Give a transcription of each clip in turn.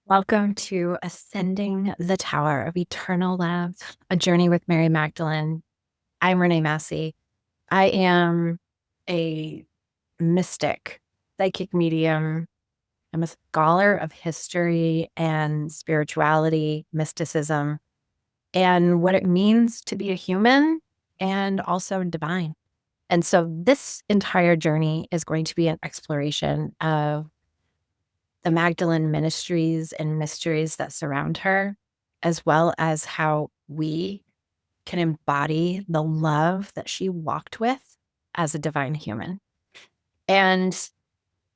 Welcome to Ascending the Tower of Eternal Love, a journey with Mary Magdalene. I'm Renee Massey. I am a mystic, psychic medium. I'm a scholar of history and spirituality, mysticism, and what it means to be a human and also divine. And so this entire journey is going to be an exploration of the Magdalene ministries and mysteries that surround her, as well as how we can embody the love that she walked with as a divine human. And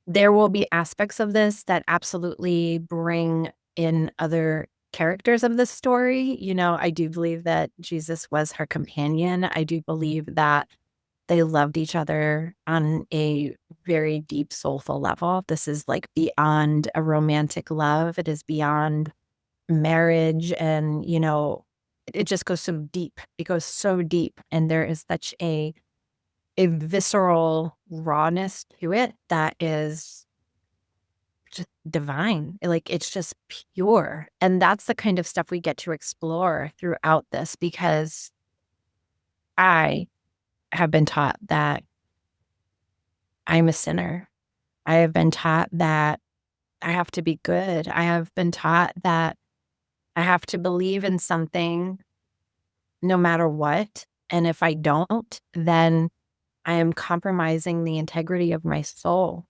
there will be aspects of this that absolutely bring in other characters of the story. I do believe that Jesus was her companion. I do believe that they loved each other on a very deep, soulful level. This is like beyond a romantic love. It is beyond marriage. And, it just goes so deep. It goes so deep. And there is such a visceral rawness to it that is just divine. Like, it's just pure. And that's the kind of stuff we get to explore throughout this, because I have been taught that I'm a sinner. I have been taught that I have to be good. I have been taught that I have to believe in something no matter what. And if I don't, then I am compromising the integrity of my soul.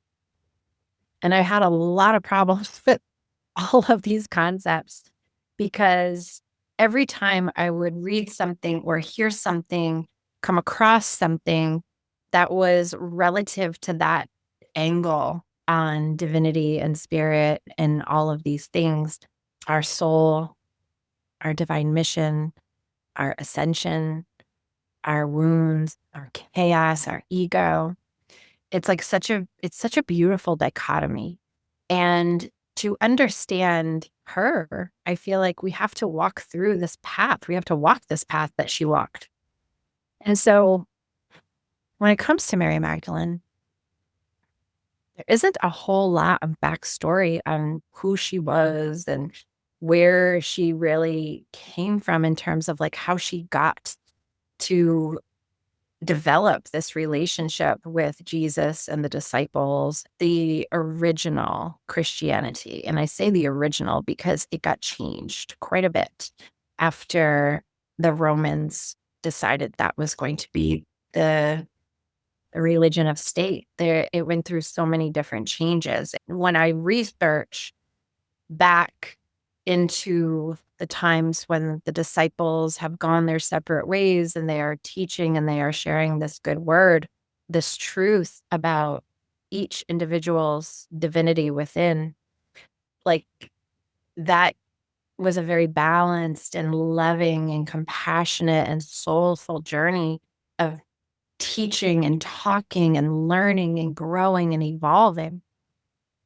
And I had a lot of problems with all of these concepts, because every time I would read something or hear something, come across something that was relative to that angle on divinity and spirit and all of these things, our soul, our divine mission, our ascension, our wounds, our chaos, our ego. It's such a beautiful dichotomy. And to understand her, I feel like we have to walk through this path. We have to walk this path that she walked. And so when it comes to Mary Magdalene, there isn't a whole lot of backstory on who she was and where she really came from in terms of like how she got to develop this relationship with Jesus and the disciples, the original Christianity. And I say the original because it got changed quite a bit after the Romans decided that was going to be the religion of state. It went through so many different changes. When I research back into the times when the disciples have gone their separate ways and they are teaching and they are sharing this good word, this truth about each individual's divinity within, like, that was a very balanced and loving and compassionate and soulful journey of teaching and talking and learning and growing and evolving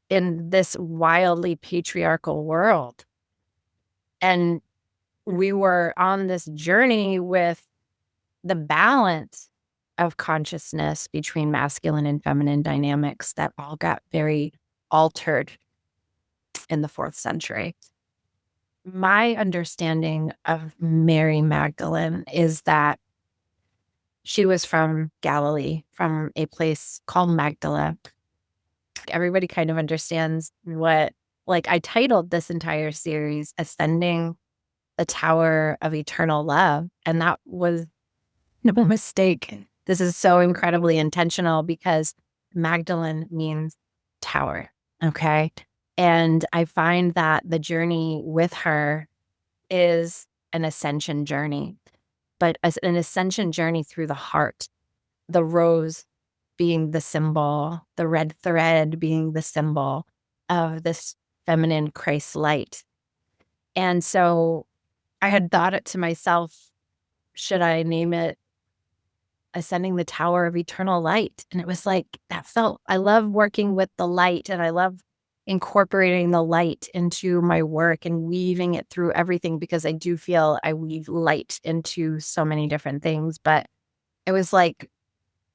in this wildly patriarchal world. And we were on this journey with the balance of consciousness between masculine and feminine dynamics that all got very altered in the 4th century. My understanding of Mary Magdalene is that she was from Galilee, from a place called Magdala. Everybody kind of understands I titled this entire series Ascending the Tower of Eternal Love. And that was no mistake. This is so incredibly intentional because Magdalene means tower. Okay. And I find that the journey with her is an ascension journey, but as an ascension journey through the heart, the rose being the symbol, the red thread being the symbol of this feminine Christ light. And so I had thought it to myself, should I name it Ascending the Tower of Eternal Light? And it was like, I love working with the light, and I love incorporating the light into my work and weaving it through everything, because I do feel I weave light into so many different things. But it was like,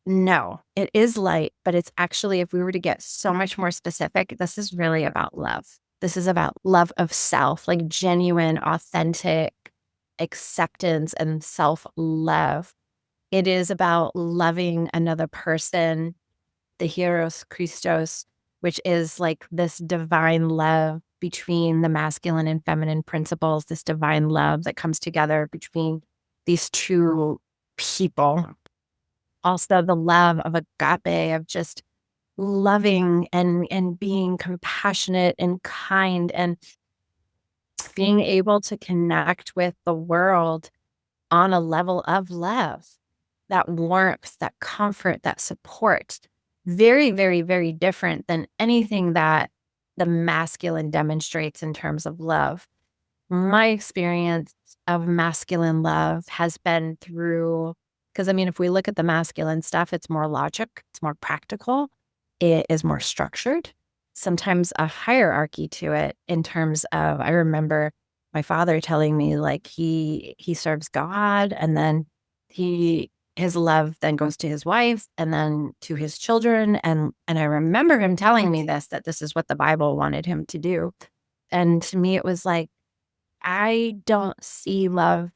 no, it is light, but it's actually, if we were to get so much more specific, this is really about love. This is about love of self, like genuine, authentic acceptance and self-love. It is about loving another person, the Hieros Christos, which is like this divine love between the masculine and feminine principles, this divine love that comes together between these two people. Also, the love of agape, of just loving and being compassionate and kind and being able to connect with the world on a level of love, that warmth, that comfort, that support. Very, very, very different than anything that the masculine demonstrates in terms of love. My experience of masculine love has been through, because I mean, if we look at the masculine stuff, it's more logic, it's more practical, it is more structured, sometimes a hierarchy to it in terms of, I remember my father telling me like he serves God, and then his love then goes to his wife and then to his children. And I remember him telling me this, that this is what the Bible wanted him to do. And to me, it was like, I don't see love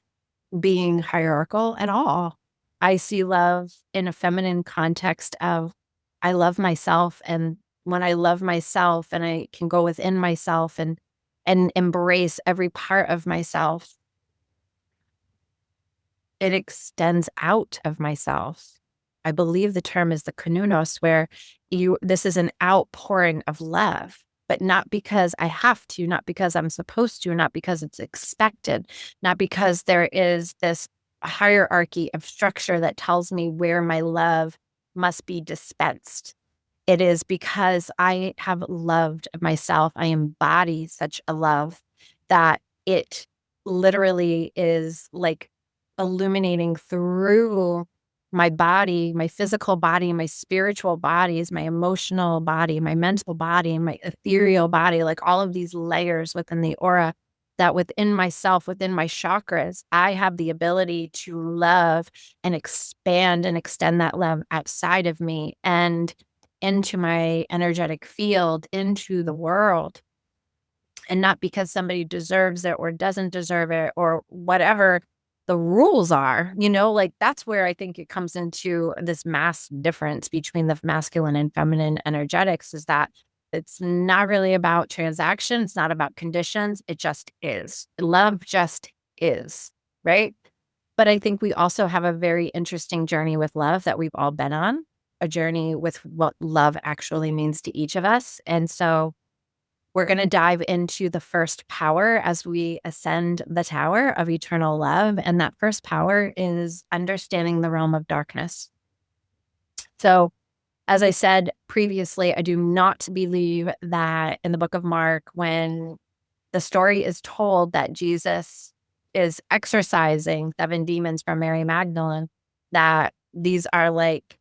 being hierarchical at all. I see love in a feminine context of, I love myself. And when I love myself and I can go within myself and embrace every part of myself, it extends out of myself. I believe the term is the konunos, where this is an outpouring of love, but not because I have to, not because I'm supposed to, not because it's expected, not because there is this hierarchy of structure that tells me where my love must be dispensed. It is because I have loved myself. I embody such a love that it literally is like illuminating through my body, my physical body, my spiritual bodies, my emotional body, my mental body, my ethereal body, like all of these layers within the aura, that within myself, within my chakras, I have the ability to love and expand and extend that love outside of me and into my energetic field, into the world. And not because somebody deserves it or doesn't deserve it or whatever the rules are, like that's where I think it comes into this mass difference between the masculine and feminine energetics, is that it's not really about transaction. It's not about conditions. It just is. Love just is, right? But I think we also have a very interesting journey with love that we've all been on, a journey with what love actually means to each of us. And so we're going to dive into the first power as we ascend the tower of eternal love. And that first power is understanding the realm of darkness. So, as I said previously, I do not believe that in the book of Mark, when the story is told that Jesus is exorcising 7 demons from Mary Magdalene, that these are like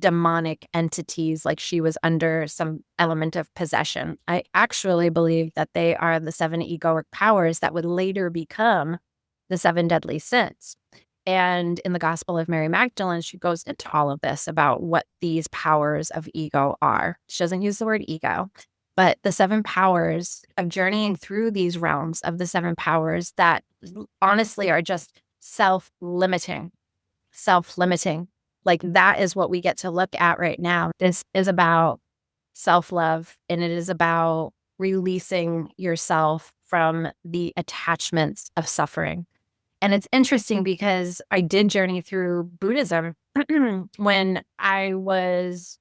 demonic entities, like she was under some element of possession. I actually believe that they are the 7 egoic powers that would later become the 7 deadly sins. And in the Gospel of Mary Magdalene, she goes into all of this about what these powers of ego are. She doesn't use the word ego, but the 7 powers of journeying through these realms of the 7 powers that honestly are just self-limiting. Like that is what we get to look at right now. This is about self-love, and it is about releasing yourself from the attachments of suffering. And it's interesting because I did journey through Buddhism when I was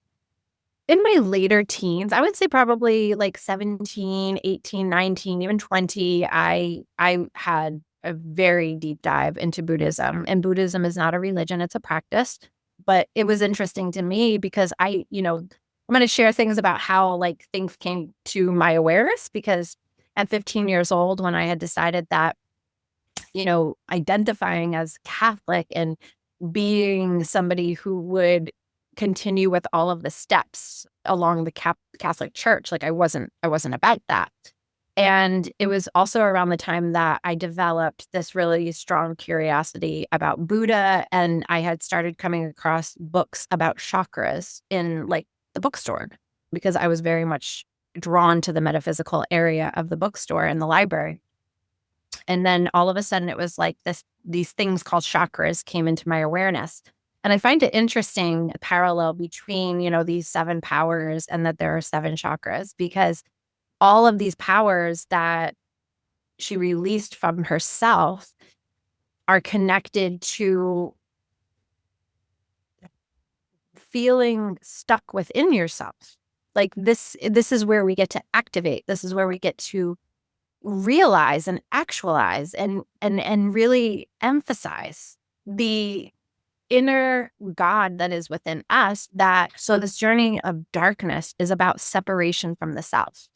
in my later teens. I would say probably like 17, 18, 19, even 20. I had a very deep dive into Buddhism. And Buddhism is not a religion, it's a practice. But it was interesting to me because I'm going to share things about how like things came to my awareness, because at 15 years old, when I had decided that, identifying as Catholic and being somebody who would continue with all of the steps along the Catholic Church, like I wasn't about that. And it was also around the time that I developed this really strong curiosity about Buddha, and I had started coming across books about chakras in like the bookstore, because I was very much drawn to the metaphysical area of the bookstore and the library. And then all of a sudden it was like these things called chakras came into my awareness. And I find it interesting, a parallel between, these 7 powers and that there are 7 chakras, because all of these powers that she released from herself are connected to feeling stuck within yourself. Like this is where we get to activate. This is where we get to realize and actualize and really emphasize the inner God that is within us. So this journey of darkness is about separation from the self.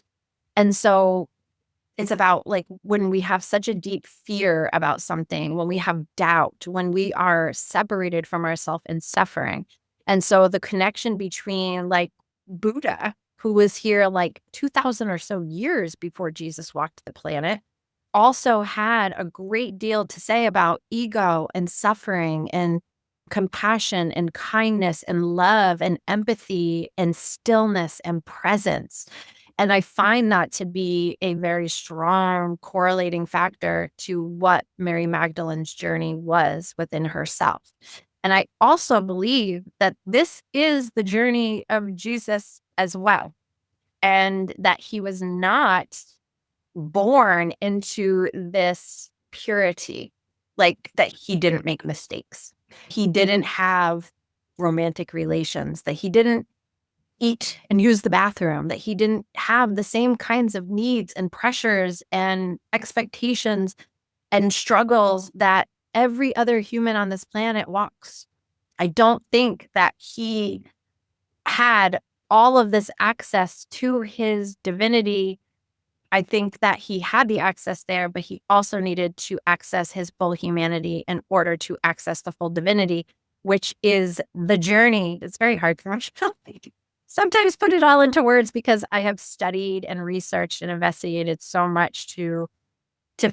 And so it's about like when we have such a deep fear about something, when we have doubt, when we are separated from ourselves and suffering. And so the connection between like Buddha, who was here like 2000 or so years before Jesus walked the planet, also had a great deal to say about ego and suffering and compassion and kindness and love and empathy and stillness and presence. And I find that to be a very strong correlating factor to what Mary Magdalene's journey was within herself. And I also believe that this is the journey of Jesus as well, and that he was not born into this purity, like that he didn't make mistakes. He didn't have romantic relations, that he didn't eat and use the bathroom, that he didn't have the same kinds of needs and pressures and expectations and struggles that every other human on this planet walks. I don't think that he had all of this access to his divinity. I think that he had the access there, but he also needed to access his full humanity in order to access the full divinity, which is the journey. It's very hard for me to sometimes put it all into words, because I have studied and researched and investigated so much to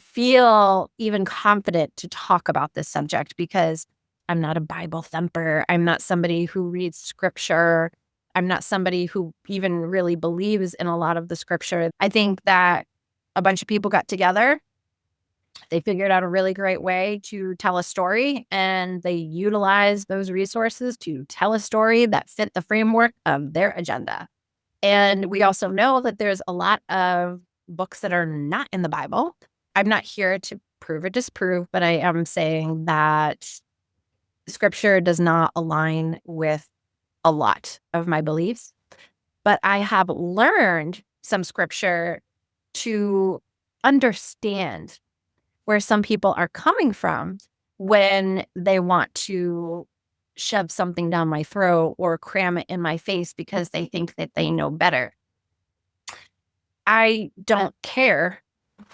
feel even confident to talk about this subject, because I'm not a Bible thumper. I'm not somebody who reads scripture. I'm not somebody who even really believes in a lot of the scripture. I think that a bunch of people got together. They figured out a really great way to tell a story, and they utilized those resources to tell a story that fit the framework of their agenda. And we also know that there's a lot of books that are not in the Bible. I'm not here to prove or disprove, but I am saying that scripture does not align with a lot of my beliefs. But I have learned some scripture to understand where some people are coming from when they want to shove something down my throat or cram it in my face because they think that they know better. I don't care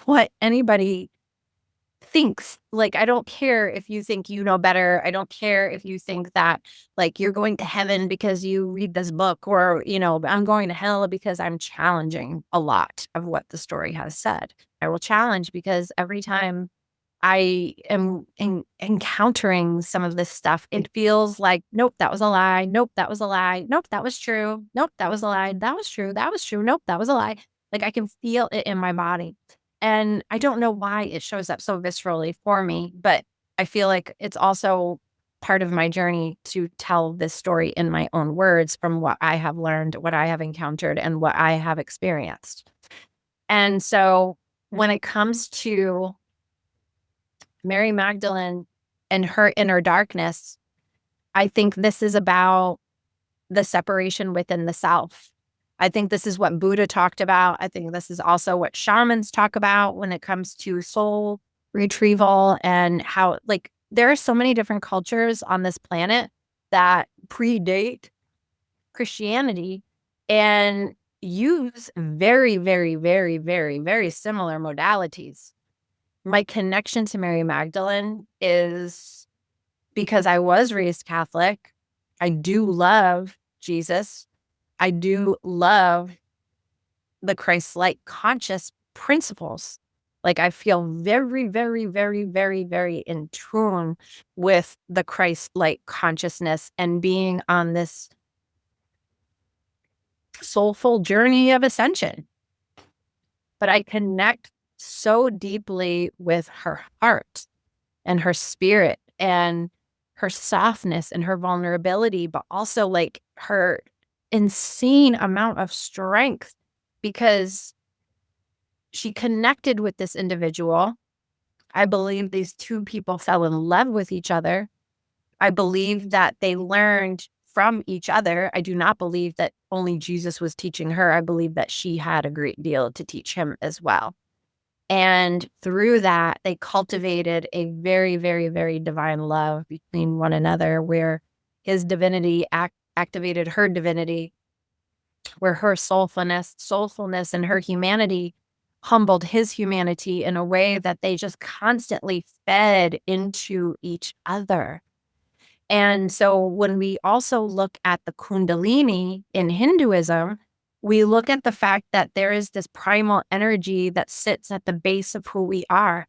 what anybody thinks. Like, I don't care if you think you know better. I don't care if you think that, like, you're going to heaven because you read this book, or, I'm going to hell because I'm challenging a lot of what the story has said. I will challenge because every time I am encountering some of this stuff, it feels like, nope, that was a lie. Nope, that was a lie. Nope, that was true. Nope, that was a lie. That was true. That was true. Nope, that was a lie. Like, I can feel it in my body. And I don't know why it shows up so viscerally for me, but I feel like it's also part of my journey to tell this story in my own words from what I have learned, what I have encountered, and what I have experienced. And so when it comes to Mary Magdalene and her inner darkness, I think this is about the separation within the self. I think this is what Buddha talked about. I think this is also what shamans talk about when it comes to soul retrieval, and how, like, there are so many different cultures on this planet that predate Christianity and use very, very, very, very, very similar modalities. My connection to Mary Magdalene is because I was raised Catholic. I do love Jesus. I do love the Christ-like conscious principles. Like, I feel very, very, very, very, very in tune with the Christ-like consciousness and being on this soulful journey of ascension. But I connect so deeply with her heart and her spirit and her softness and her vulnerability, but also like her insane amount of strength, because she connected with this individual. I believe these two people fell in love with each other. I believe that they learned from each other. I do not believe that only Jesus was teaching her. I believe that she had a great deal to teach him as well. And through that, they cultivated a very, very, very divine love between one another, where his divinity activated her divinity, where her soulfulness and her humanity humbled his humanity in a way that they just constantly fed into each other. And so when we also look at the Kundalini in Hinduism, we look at the fact that there is this primal energy that sits at the base of who we are,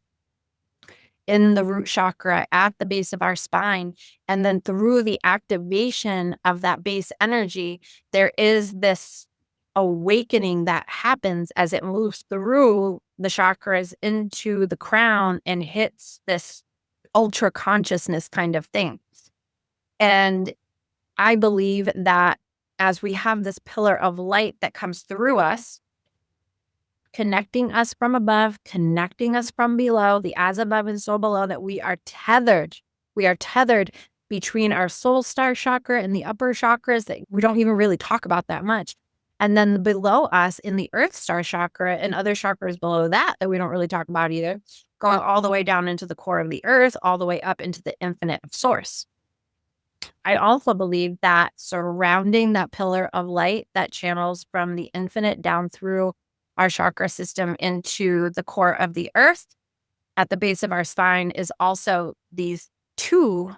in the root chakra, at the base of our spine. And then through the activation of that base energy, there is this awakening that happens as it moves through the chakras into the crown and hits this ultra consciousness kind of thing. And I believe that as we have this pillar of light that comes through us, connecting us from above, connecting us from below, the as above and so below, that we are tethered. We are tethered between our soul star chakra and the upper chakras that we don't even really talk about that much. And then below us in the earth star chakra and other chakras below that we don't really talk about either, going all the way down into the core of the earth, all the way up into the infinite of source. I also believe that surrounding that pillar of light that channels from the infinite down through our chakra system into the core of the earth at the base of our spine is also these two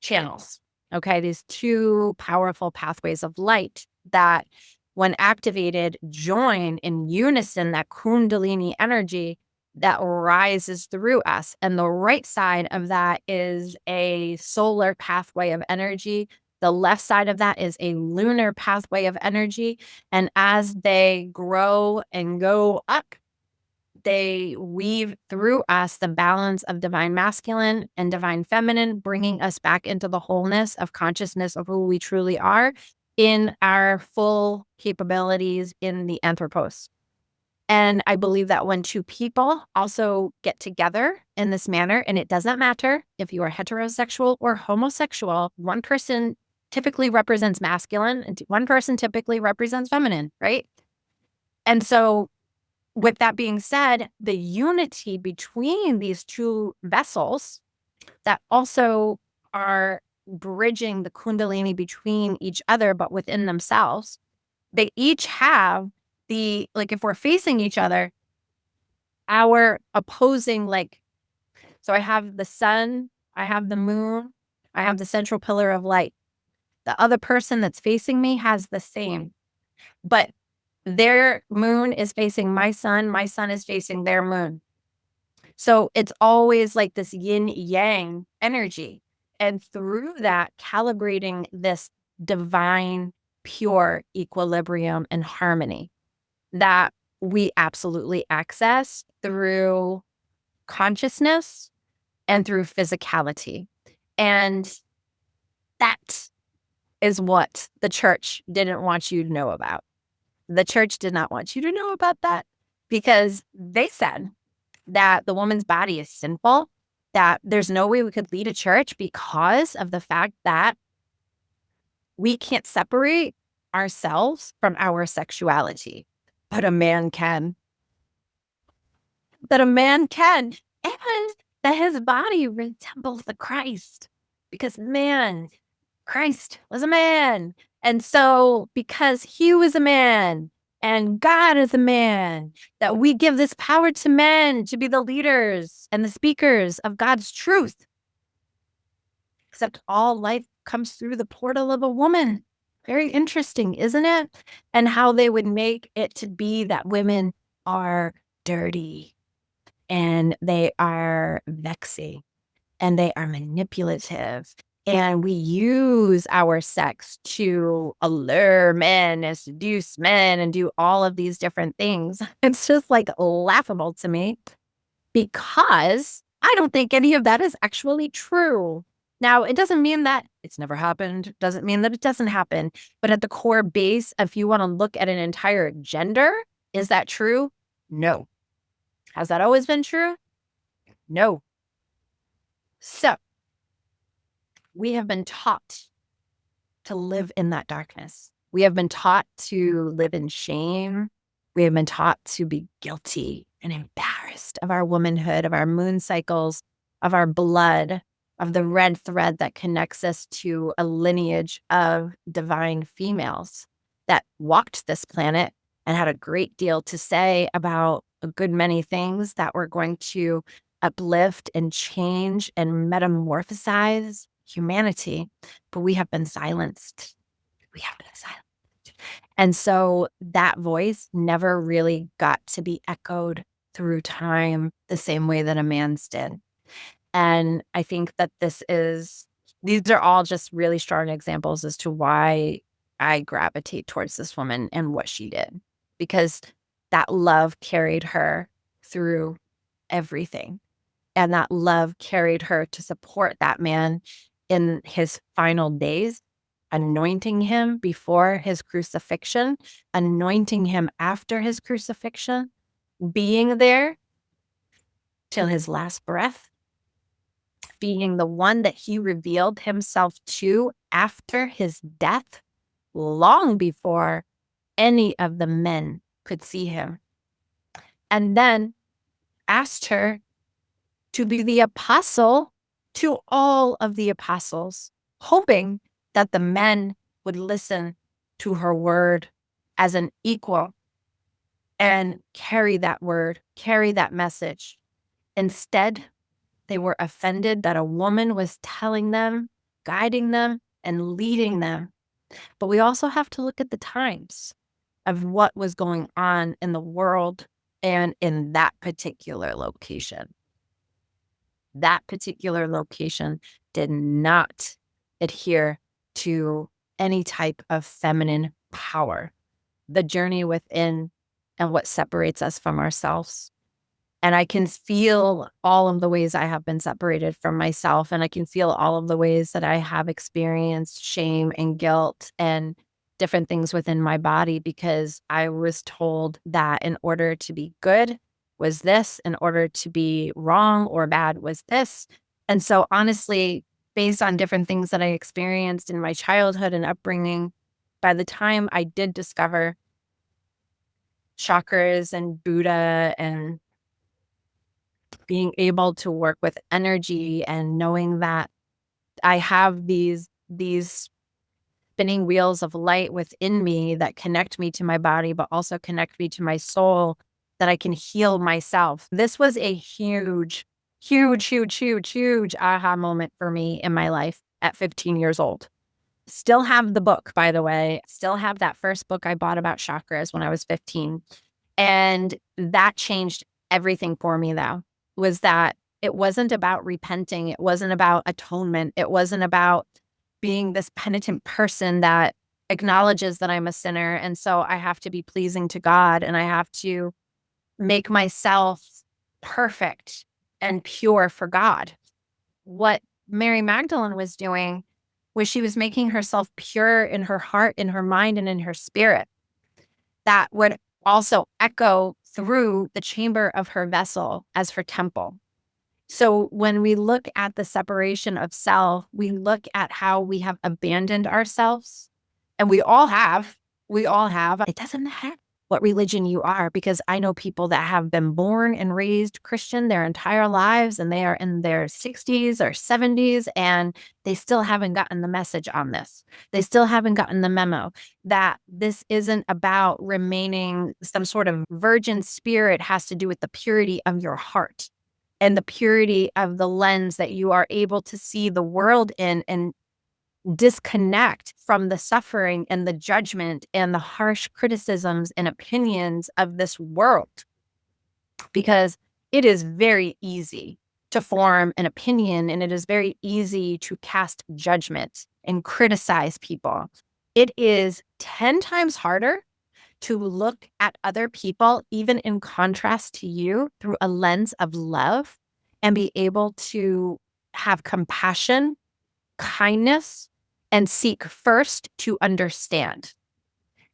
channels. Okay, these two powerful pathways of light that, when activated, join in unison that Kundalini energy that rises through us. And the right side of that is a solar pathway of energy. The left side of that is a lunar pathway of energy. And as they grow and go up, they weave through us the balance of divine masculine and divine feminine, bringing us back into the wholeness of consciousness of who we truly are in our full capabilities in the anthropos. And I believe that when two people also get together in this manner, and it doesn't matter if you are heterosexual or homosexual, one person typically represents masculine and one person typically represents feminine, right? And so with that being said, the unity between these two vessels that also are bridging the Kundalini between each other, but within themselves, they each have like if we're facing each other, our opposing, so I have the sun, I have the moon, I have the central pillar of light. The other person that's facing me has the same, but their moon is facing my sun is facing their moon. So it's always like this yin yang energy. And through that, calibrating this divine, pure equilibrium and harmony that we absolutely access through consciousness and through physicality. And that is what the church didn't want you to know about. The church did not want you to know about that, because they said that the woman's body is sinful, that there's no way we could lead a church because of the fact that we can't separate ourselves from our sexuality. But a man can. That a man can. And that his body resembles the Christ. Because Christ was a man. And so because he was a man and God is a man, that we give this power to men to be the leaders and the speakers of God's truth. Except all life comes through the portal of a woman. Very interesting, isn't it? And how they would make it to be that women are dirty and they are vexing and they are manipulative And we use our sex to allure men and seduce men and do all of these different things. It's just like laughable to me because I don't think any of that is actually true. Now, it doesn't mean that it's never happened, doesn't mean that it doesn't happen. But at the core base, if you want to look at an entire gender, is that true? No. Has that always been true? No. So we have been taught to live in that darkness. We have been taught to live in shame. We have been taught to be guilty and embarrassed of our womanhood, of our moon cycles, of our blood, of the red thread that connects us to a lineage of divine females that walked this planet and had a great deal to say about a good many things that were going to uplift and change and metamorphosize humanity. But we have been silenced. We have been silenced. And so that voice never really got to be echoed through time the same way that a man's did. And I think that these are all just really strong examples as to why I gravitate towards this woman and what she did, because that love carried her through everything. And that love carried her to support that man in his final days, anointing him before his crucifixion, anointing him after his crucifixion, being there till his last breath, being the one that he revealed himself to after his death, long before any of the men could see him. And then asked her to be the apostle to all of the apostles, hoping that the men would listen to her word as an equal and carry that word, carry that message. Instead, they were offended that a woman was telling them, guiding them, and leading them. But we also have to look at the times of what was going on in the world and in that particular location. That particular location did not adhere to any type of feminine power, the journey within and what separates us from ourselves. And I can feel all of the ways I have been separated from myself. And I can feel all of the ways that I have experienced shame and guilt and different things within my body, because I was told that in order to be good was this, in order to be wrong or bad was this. And so honestly, based on different things that I experienced in my childhood and upbringing, by the time I did discover chakras and Buddha and being able to work with energy and knowing that I have these spinning wheels of light within me that connect me to my body, but also connect me to my soul, that I can heal myself. This was a huge, huge, huge, huge, huge aha moment for me in my life at 15 years old. Still have the book, by the way. Still have that first book I bought about chakras when I was 15. And that changed everything for me, though, was that it wasn't about repenting. It wasn't about atonement. It wasn't about being this penitent person that acknowledges that I'm a sinner. And so I have to be pleasing to God and I have to make myself perfect and pure for God. What Mary Magdalene was doing was she was making herself pure in her heart, in her mind, and in her spirit. That would also echo through the chamber of her vessel as her temple. So when we look at the separation of self, we look at how we have abandoned ourselves. And we all have. It doesn't matter what religion you are, because I know people that have been born and raised Christian their entire lives, and they are in their 60s or 70s, and they still haven't gotten the message on this. They still haven't gotten the memo that this isn't about remaining some sort of virgin spirit. It has to do with the purity of your heart and the purity of the lens that you are able to see the world in, and disconnect from the suffering and the judgment and the harsh criticisms and opinions of this world. Because it is very easy to form an opinion, and it is very easy to cast judgment and criticize people. It is 10 times harder to look at other people, even in contrast to you, through a lens of love and be able to have compassion, kindness, and seek first to understand.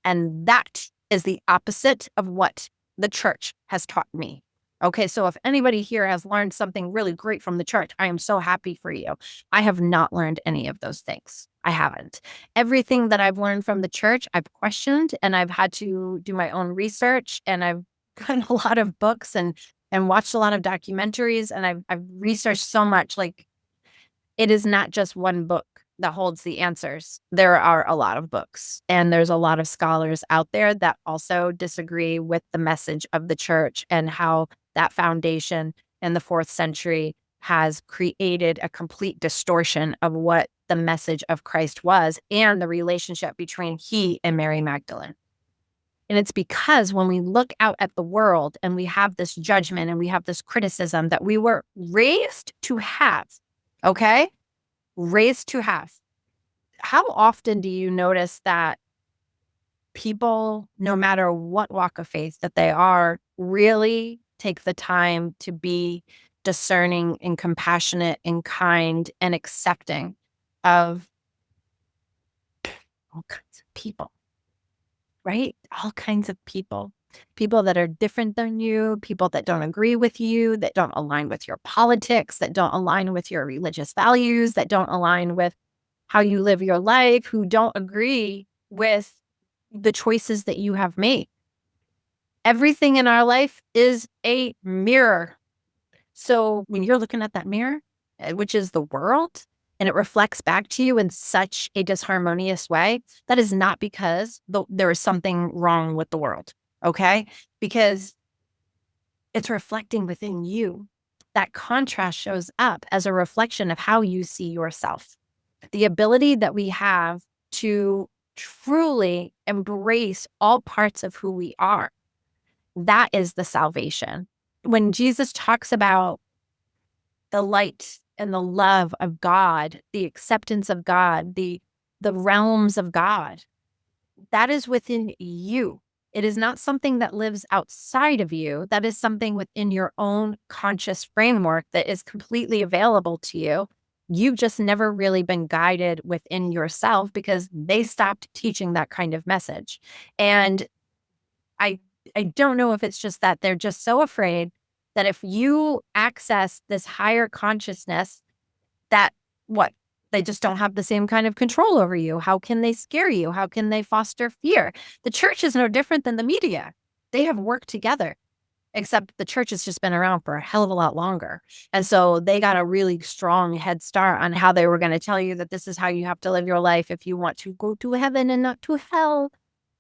And that is the opposite of what the church has taught me. Okay, so if anybody here has learned something really great from the church, I am so happy for you. I have not learned any of those things. I haven't. Everything that I've learned from the church, I've questioned, and I've had to do my own research, and I've gotten a lot of books and watched a lot of documentaries, and I've researched so much. Like, it is not just one book that holds the answers. There are a lot of books, and there's a lot of scholars out there that also disagree with the message of the church and how that foundation in the 4th century has created a complete distortion of what the message of Christ was and the relationship between he and Mary Magdalene. And it's because when we look out at the world and we have this judgment and we have this criticism that we were raised to have, okay? Raised to have. How often do you notice that people, no matter what walk of faith that they are, really take the time to be discerning and compassionate and kind and accepting of all kinds of people, right? All kinds of people. People that are different than you, people that don't agree with you, that don't align with your politics, that don't align with your religious values, that don't align with how you live your life, who don't agree with the choices that you have made. Everything in our life is a mirror. So when you're looking at that mirror, which is the world, and it reflects back to you in such a disharmonious way, that is not because there is something wrong with the world, okay? Because it's reflecting within you. That contrast shows up as a reflection of how you see yourself. The ability that we have to truly embrace all parts of who we are, that is the salvation. When Jesus talks about the light and the love of God, the acceptance of God, the realms of God, that is within you. It is not something that lives outside of you. That is something within your own conscious framework that is completely available to you. You've just never really been guided within yourself because they stopped teaching that kind of message. And I don't know if it's just that they're just so afraid that if you access this higher consciousness, that what? They just don't have the same kind of control over you. How can they scare you? How can they foster fear? The church is no different than the media. They have worked together, except the church has just been around for a hell of a lot longer. And so they got a really strong head start on how they were going to tell you that this is how you have to live your life if you want to go to heaven and not to hell.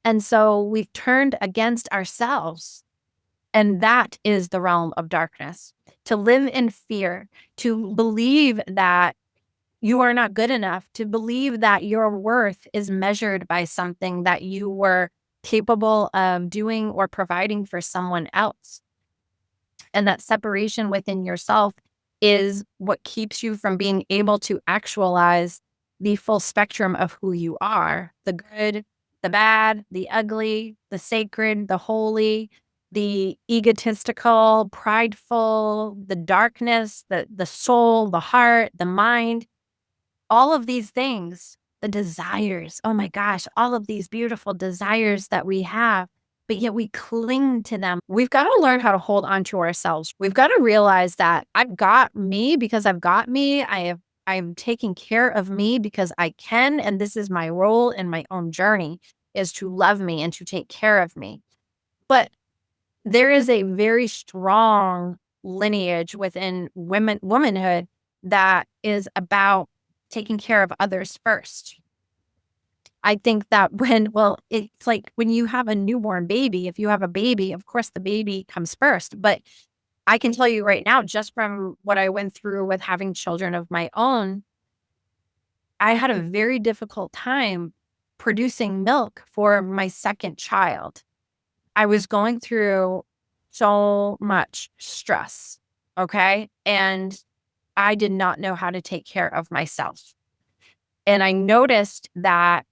And so we've turned against ourselves. And that is the realm of darkness. To live in fear, to believe that you are not good enough, to believe that your worth is measured by something that you were capable of doing or providing for someone else. And that separation within yourself is what keeps you from being able to actualize the full spectrum of who you are: the good, the bad, the ugly, the sacred, the holy, the egotistical, prideful, the darkness, the soul, the heart, the mind. All of these things, the desires, oh my gosh, all of these beautiful desires that we have, but yet we cling to them. We've got to learn how to hold on to ourselves. We've got to realize that I've got me because I've got me. I'm taking care of me because I can, and this is my role in my own journey, is to love me and to take care of me. But there is a very strong lineage within womanhood that is about taking care of others first. I think that it's like when you have a newborn baby, if you have a baby, of course the baby comes first. But I can tell you right now, just from what I went through with having children of my own, I had a very difficult time producing milk for my second child. I was going through so much stress. Okay. And I did not know how to take care of myself. And I noticed that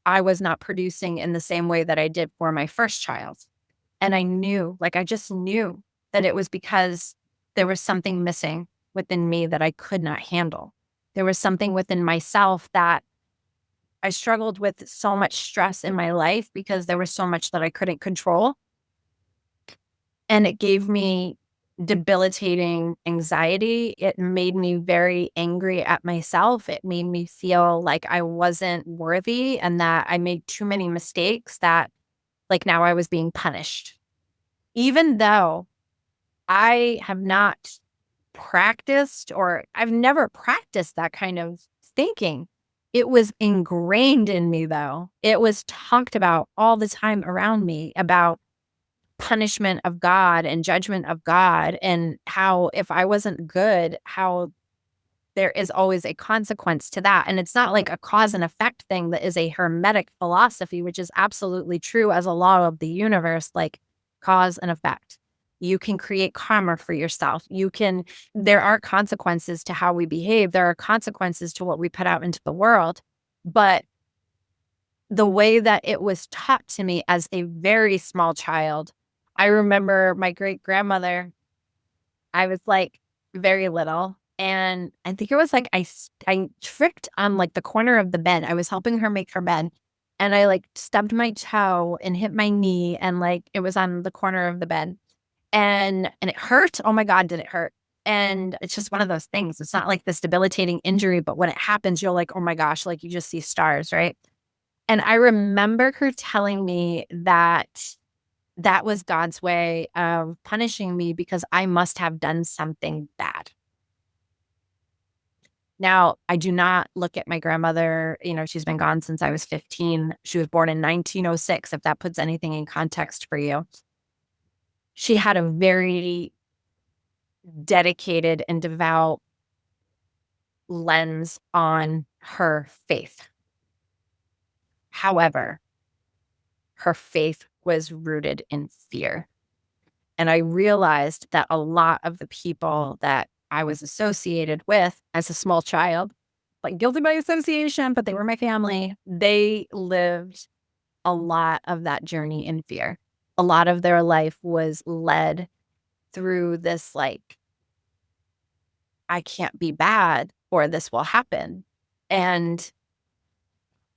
I was not producing in the same way that I did for my first child. And I knew, like, I just knew that it was because there was something missing within me that I could not handle. There was something within myself that I struggled with so much stress in my life because there was so much that I couldn't control. And it gave me debilitating anxiety. It made me very angry at myself. It made me feel like I wasn't worthy and that I made too many mistakes, that like now I was being punished. Even though I have not practiced, or I've never practiced that kind of thinking. It was ingrained in me though. It was talked about all the time around me about punishment of God and judgment of God, and how if I wasn't good, how there is always a consequence to that. And it's not like a cause and effect thing that is a hermetic philosophy, which is absolutely true as a law of the universe, like cause and effect. You can create karma for yourself. There are consequences to how we behave. There are consequences to what we put out into the world. But the way that it was taught to me as a very small child, I remember my great grandmother, I was like very little. And I think it was like I tripped on like the corner of the bed. I was helping her make her bed. And I like stubbed my toe and hit my knee. And like it was on the corner of the bed. And it hurt. Oh my God, did it hurt? And it's just one of those things. It's not like this debilitating injury, but when it happens, you're like, oh my gosh, like you just see stars, right? And I remember her telling me that that was God's way of punishing me because I must have done something bad. Now, I do not look at my grandmother, she's been gone since I was 15. She was born in 1906, if that puts anything in context for you. She had a very dedicated and devout lens on her faith. However, her faith was rooted in fear. And I realized that a lot of the people that I was associated with as a small child, like guilty by association, but they were my family, they lived a lot of that journey in fear. A lot of their life was led through this, like, I can't be bad or this will happen. And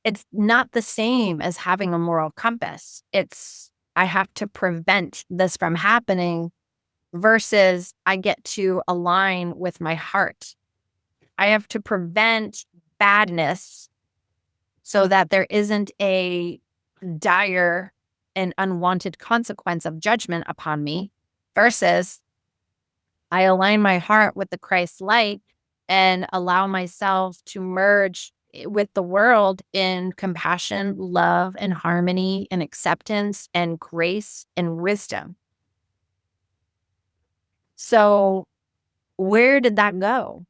it's not the same as having a moral compass. I have to prevent this from happening versus I get to align with my heart. I have to prevent badness so that there isn't a dire and unwanted consequence of judgment upon me, versus I align my heart with the Christ light and allow myself to merge with the world in compassion, love, and harmony, and acceptance, and grace, and wisdom. So, where did that go?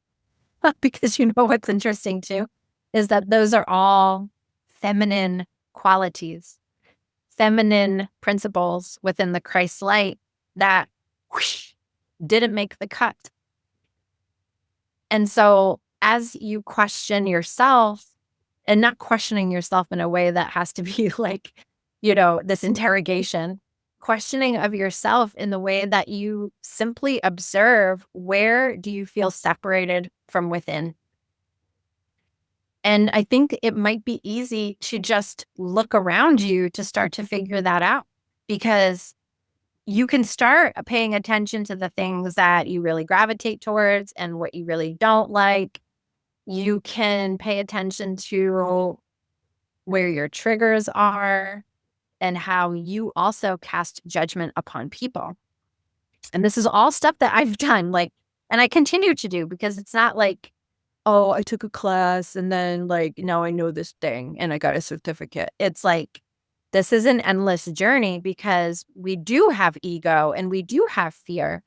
Because what's interesting too is that those are all feminine qualities, feminine principles within the Christ light that whoosh, didn't make the cut. And so as you question yourself, and not questioning yourself in a way that has to be like, this interrogation, questioning of yourself in the way that you simply observe, where do you feel separated from within? And I think it might be easy to just look around you to start to figure that out, because you can start paying attention to the things that you really gravitate towards and what you really don't like. You can pay attention to where your triggers are and how you also cast judgment upon people. And this is all stuff that I've done, and I continue to do, because it's not like, oh, I took a class and then now I know this thing and I got a certificate. It's like, this is an endless journey, because we do have ego and we do have fear.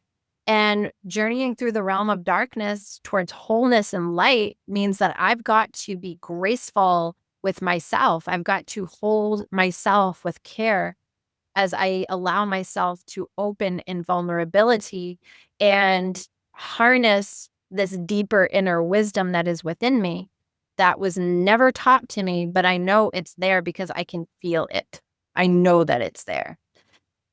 And journeying through the realm of darkness towards wholeness and light means that I've got to be graceful with myself. I've got to hold myself with care as I allow myself to open in vulnerability and harness this deeper inner wisdom that is within me that was never taught to me, but I know it's there because I can feel it. I know that it's there.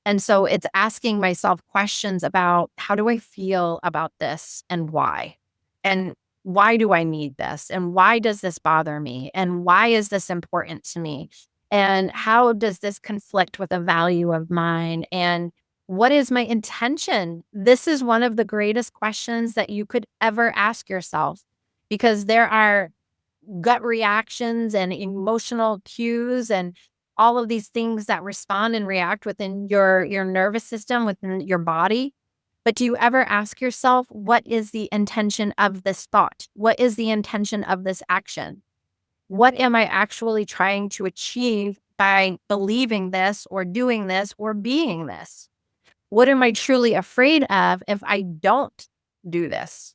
And so it's asking myself questions about how do I feel about this and why? And why do I need this? And why does this bother me? And why is this important to me? And how does this conflict with a value of mine? And what is my intention? This is one of the greatest questions that you could ever ask yourself because there are gut reactions and emotional cues and all of these things that respond and react within your nervous system, within your body. But do you ever ask yourself, what is the intention of this thought? What is the intention of this action? What am I actually trying to achieve by believing this or doing this or being this? What am I truly afraid of if I don't do this?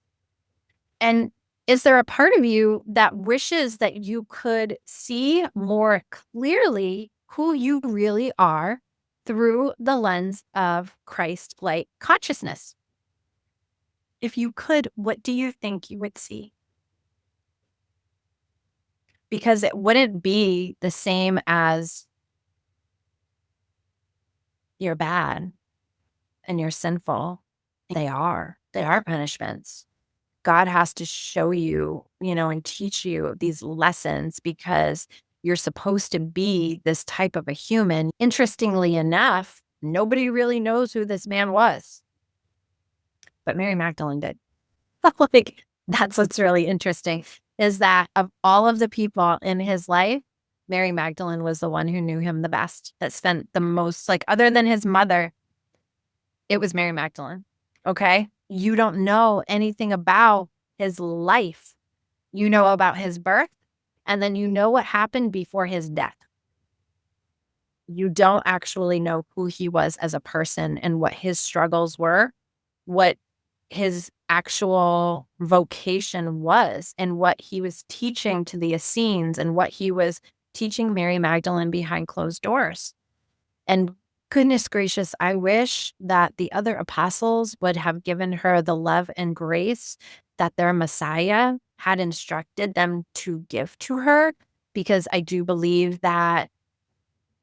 And is there a part of you that wishes that you could see more clearly who you really are through the lens of Christ-like consciousness? If you could, what do you think you would see? Because it wouldn't be the same as you're bad and you're sinful. They are. They are punishments. God has to show you, and teach you these lessons because you're supposed to be this type of a human. Interestingly enough, nobody really knows who this man was, but Mary Magdalene did. Like, that's what's really interesting is that of all of the people in his life, Mary Magdalene was the one who knew him the best, that spent the most, like, other than his mother, it was Mary Magdalene. Okay. You don't know anything about his life. You know about his birth, and then you know what happened before his death. You don't actually know who he was as a person and what his struggles were, what his actual vocation was, and what he was teaching to the Essenes and what he was teaching Mary Magdalene behind closed doors. And goodness gracious, I wish that the other apostles would have given her the love and grace that their Messiah had instructed them to give to her, because I do believe that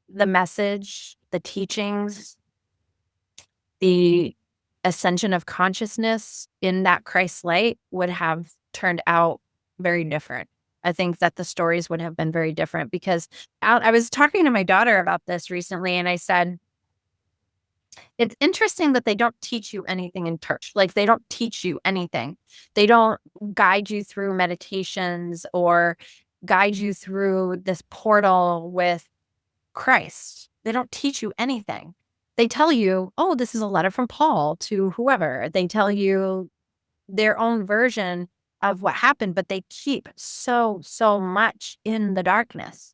the message, the teachings, the ascension of consciousness in that Christ light would have turned out very different. I think that the stories would have been very different because I was talking to my daughter about this recently, and I said, it's interesting that they don't teach you anything in church. Like, they don't teach you anything. They don't guide you through meditations or guide you through this portal with Christ. They don't teach you anything. They tell you, oh, this is a letter from Paul to whoever. They tell you their own version of what happened, but they keep so much in the darkness.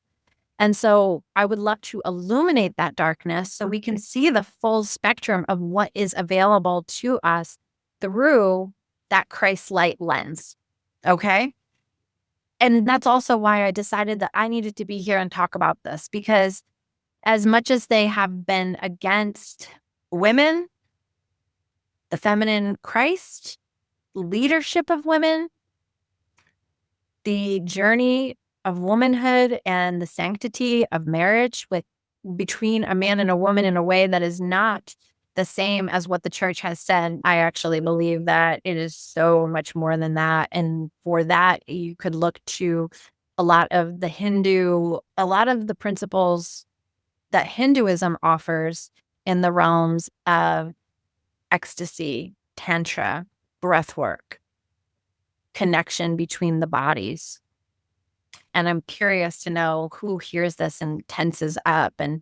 And so I would love to illuminate that darkness so we can see the full spectrum of what is available to us through that Christ light lens. Okay. And that's also why I decided that I needed to be here and talk about this, because as much as they have been against women, the feminine Christ, leadership of women, the journey of womanhood and the sanctity of marriage between a man and a woman in a way that is not the same as what the church has said. I actually believe that it is so much more than that. And for that, you could look to a lot of the principles that Hinduism offers in the realms of ecstasy, tantra, breath work, connection between the bodies. And I'm curious to know who hears this and tenses up and,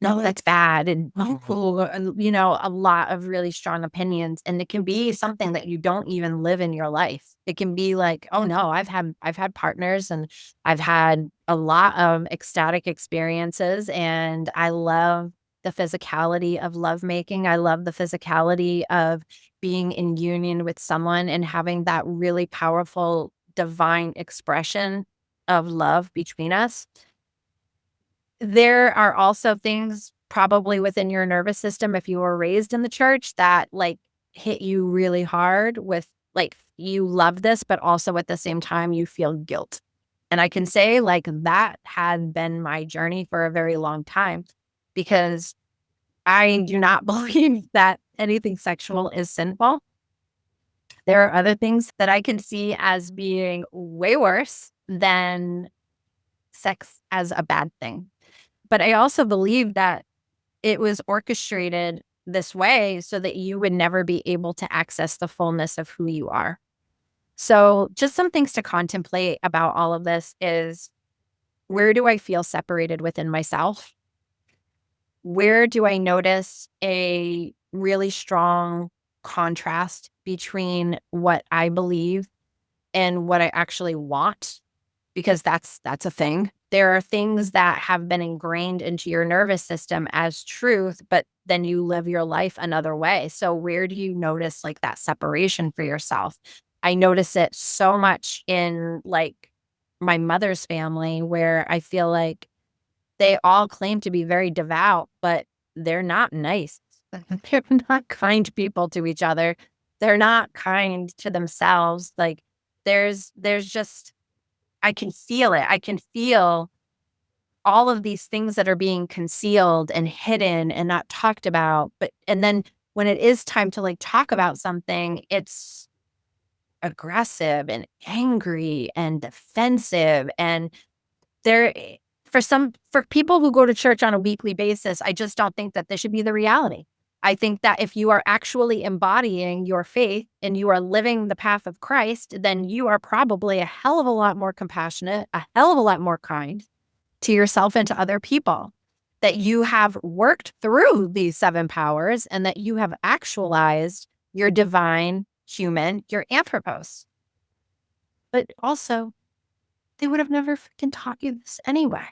no, that's bad. And, a lot of really strong opinions. And it can be something that you don't even live in your life. It can be like, oh no, I've had partners and I've had a lot of ecstatic experiences, and I love the physicality of lovemaking. I love the physicality of being in union with someone and having that really powerful divine expression of love between us. There are also things probably within your nervous system, if you were raised in the church, that like hit you really hard with, like, you love this, but also at the same time, you feel guilt. And I can say like that had been my journey for a very long time because I do not believe that anything sexual is sinful. There are other things that I can see as being way worse than sex as a bad thing. But I also believe that it was orchestrated this way so that you would never be able to access the fullness of who you are. So, just some things to contemplate about all of this is where do I feel separated within myself? Where do I notice a really strong contrast between what I believe and what I actually want? Because that's a thing. There are things that have been ingrained into your nervous system as truth, but then you live your life another way. So where do you notice like that separation for yourself? I notice it so much in like my mother's family where I feel like they all claim to be very devout, but they're not nice. They're not kind people to each other. They're not kind to themselves. Like there's just I can feel it. I can feel all of these things that are being concealed and hidden and not talked about. But and then when it is time to like talk about something, it's aggressive and angry and defensive. And there for people who go to church on a weekly basis, I just don't think that this should be the reality. I think that if you are actually embodying your faith and you are living the path of Christ, then you are probably a hell of a lot more compassionate, a hell of a lot more kind to yourself and to other people. That you have worked through these seven powers and that you have actualized your divine human, your anthropos. But also, they would have never freaking taught you this anyway.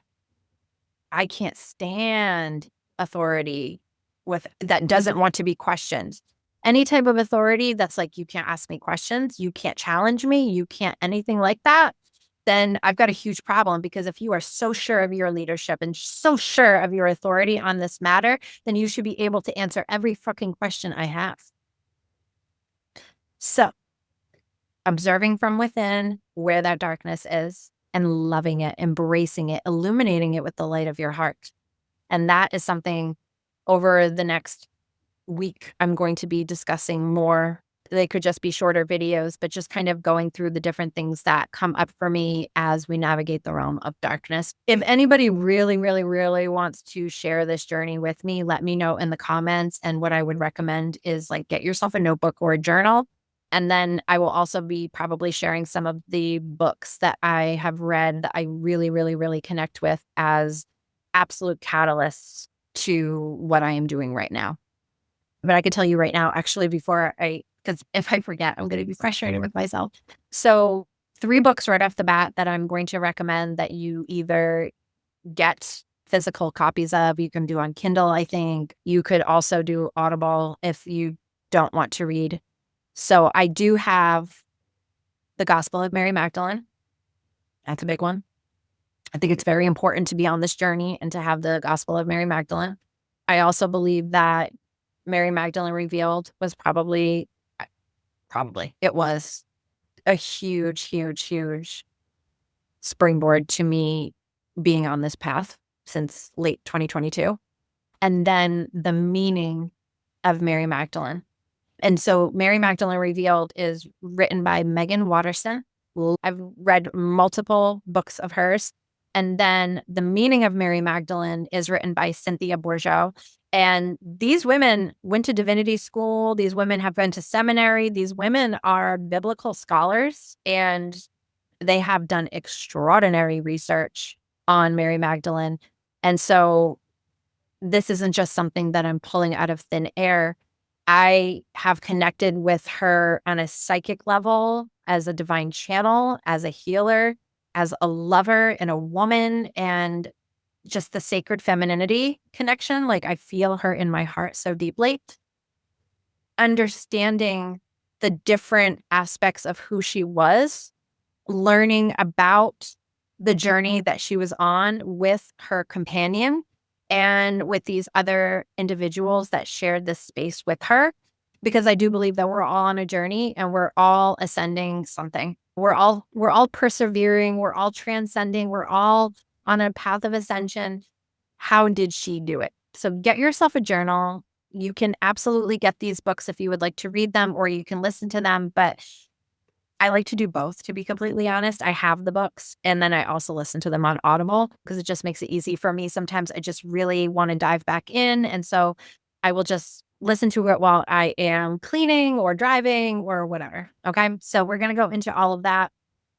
I can't stand authority with that doesn't want to be questioned. Any type of authority that's like, you can't ask me questions, you can't challenge me, you can't anything like that, then I've got a huge problem because if you are so sure of your leadership and so sure of your authority on this matter, then you should be able to answer every fucking question I have. So, observing from within where that darkness is and loving it, embracing it, illuminating it with the light of your heart. And that is something over the next week I'm going to be discussing more. They could just be shorter videos, but just kind of going through the different things that come up for me as we navigate the realm of darkness. If anybody really, really, really wants to share this journey with me, let me know in the comments. And what I would recommend is like get yourself a notebook or a journal. And then I will also be probably sharing some of the books that I have read that I really, really, really connect with as absolute catalysts to what I am doing right now. But I can tell you right now, actually, because if I forget, I'm going to be frustrated with myself. So 3 books right off the bat that I'm going to recommend that you either get physical copies of. You can do on Kindle, I think. You could also do Audible if you don't want to read. So I do have the Gospel of Mary Magdalene. That's a big one. I think it's very important to be on this journey and to have the Gospel of Mary Magdalene. I also believe that Mary Magdalene Revealed was it was a huge, huge, huge springboard to me being on this path since late 2022. And then the meaning of Mary Magdalene. And so Mary Magdalene Revealed is written by Megan Watterson. I've read multiple books of hers. And then the meaning of Mary Magdalene is written by Cynthia Bourgeau. And these women went to divinity school. These women have been to seminary. These women are biblical scholars, and they have done extraordinary research on Mary Magdalene. And so this isn't just something that I'm pulling out of thin air. I have connected with her on a psychic level, as a divine channel, as a healer, as a lover and a woman, and just the sacred femininity connection. Like I feel her in my heart so deeply. Understanding the different aspects of who she was, learning about the journey that she was on with her companion and with these other individuals that shared this space with her. because I do believe that we're all on a journey and we're all ascending something. We're all persevering, we're all transcending, we're all on a path of ascension. How did she do it? So get yourself a journal. You can absolutely get these books if you would like to read them, or you can listen to them, but I like to do both, to be completely honest. I have the books and then I also listen to them on Audible because it just makes it easy for me. Sometimes I just really want to dive back in. And so I will just listen to it while I am cleaning or driving or whatever. Okay. So we're going to go into all of that.